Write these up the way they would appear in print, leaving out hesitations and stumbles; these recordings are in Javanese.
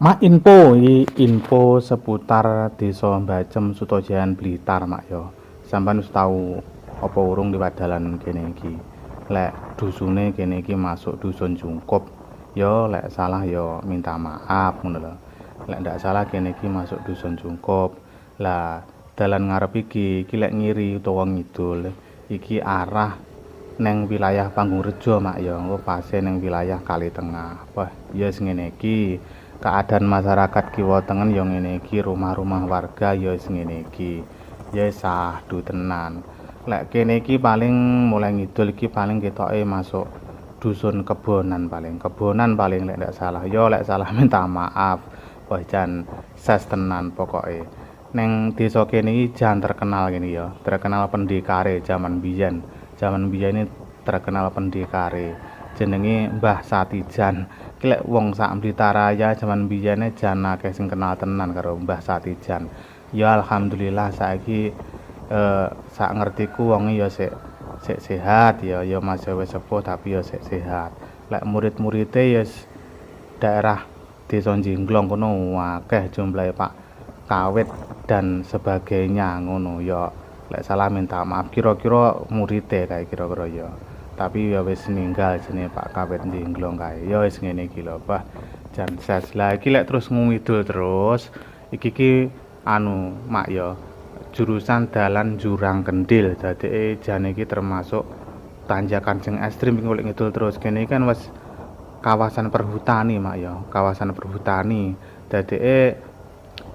Mak info seputar Desa Mbacem Sutojayan Blitar mak yo. Sampeyan wis tau apa urung liwat dalan kene iki. Lek dusune kene iki masuk dusun Jungkup, yo lek salah yo minta maaf ngono lho. Lek ndak salah kene iki masuk dusun Jungkup. Lah dalan ngarep iki lek ngiri utawa ngidul iki arah neng wilayah Panggung-Rejo mak yo, engko pase neng wilayah Kali Tengah. Wah, ya wis ngene iki. Keadaan masyarakat kiwa tengen ya ngene iki, rumah-rumah warga ya wis ngene iki. Ya sahdu tenan. Lek kene iki paling mulai ngidul iki paling ketoke masuk dusun Kebonan paling lek ndak salah. Yo lek salah minta maaf. Wah jan ses tenan pokoke. Neng desa kene iki jan terkenal kene ya. Terkenal pendekare zaman biyen. Zaman biyen ini terkenal pendekare. Jenenge Mbah Satijan. Ki lek wong sak Blitar Raya jaman biyene jan akeh sing kenal tenan karo Mbah Satijan. Ya alhamdulillah saiki sak ngertiku wonge ya sik sehat ya masih wis sepuh tapi ya sik sehat. Lek murid-muride ya daerah Desa Jingglong kono akeh jumlahe Pak Kawit dan sebagainya ngono ya. Lek salah minta maaf kira-kira muride kae kira-kira ya. Tapi ya wis ninggal jenenge Pak Kawit Jingglong kae. Ya wis ngene iki lho, Pak. Jan ses. Lah iki lek terus ngidul terus iki anu mak ya jurusan dalan Jurang Kendil. Dadi jan iki termasuk tanjakan sing ekstrem iki lek ngidul terus. Kene kan wis kawasan perhutani mak ya, kawasan perhutani. Dadi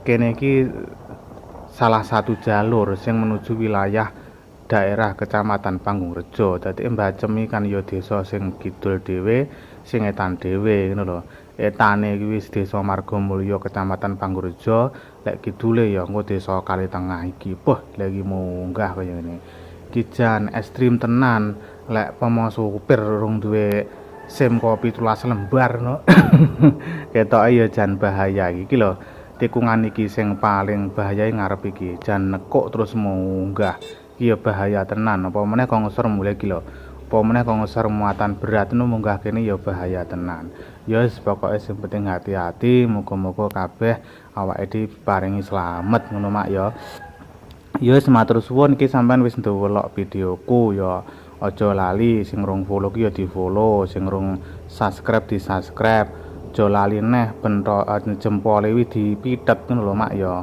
kene iki salah satu jalur sing menuju wilayah daerah Kecamatan Panggung-Rejo. Dadi Mbacem iki kan ya desa sing kidul dhewe, sing etan dhewe ngono lho. Etane iki wis Desa Margomulya Kecamatan Panggung-Rejo, lek kidule ya engko Desa Kali Tengah iki. Poh, lek iki munggah kaya ngene. Iki jan ekstrim tenan. Lek pomo supir urung duwe SIM kopi 17 lembar no. Ketoke ya jan bahaya iki lho. Tikungan iki sing paling bahaya ngarep iki. Jan nekuk terus munggah. Iya bahaya tenan, apa meneh kok ngesor mulai iki lho. Apa meneh kok ngesor muatan berat nu munggah kene ya bahaya tenan. Ya wis pokoke sing penting hati-hati, muga-muga kabeh awake diparingi slamet ngono mak ya. Ya wis matur suwun iki sampean wis ndelok videoku ya. Aja lali sing rung follow ki ya di-follow, sing rung subscribe di-subscribe. Aja lali neh bentok jempole wi dipitet ngono lho mak ya.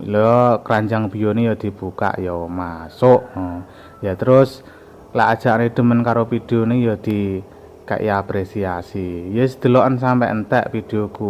Lho keranjang bione ya dibuka ya masuk. Ya terus lek ajane demen karo videone ya di kayak apresiasi. Ya yes, deloken sampai entek videoku.